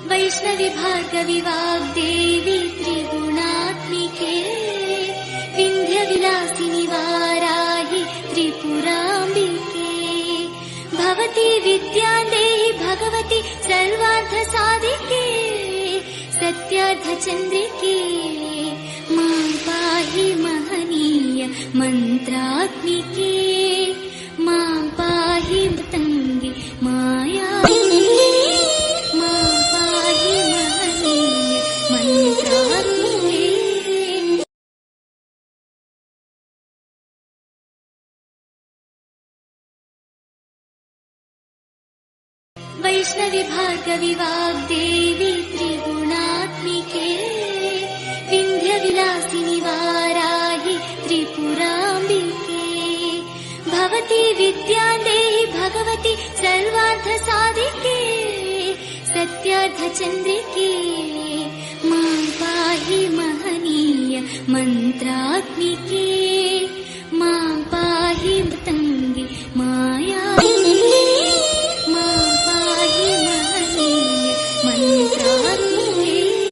वैष्णवी भार्गवी वाग्देवी त्रिगुणात्मिके विन्ध्यविलासिनि वाराहि त्रिपुराम्बिके भवती विद्यादेहि भगवती सर्वार्थसाधिके सत्यार्थचन्द्रिके मां पाहि महनीय मन्त्रात्मिके मां पाहि मतङ्गे माया वैष्णवी भार्गवी वाग्देवी त्रिगुणात्मिके विन्ध्यविलासिनि वाराहि त्रिपुराम्बिके भवती विद्यादेहि भगवती सर्वार्थसाधिके सत्यार्थचन्द्रिके मां पाहि महनीय मन्त्रात्मिके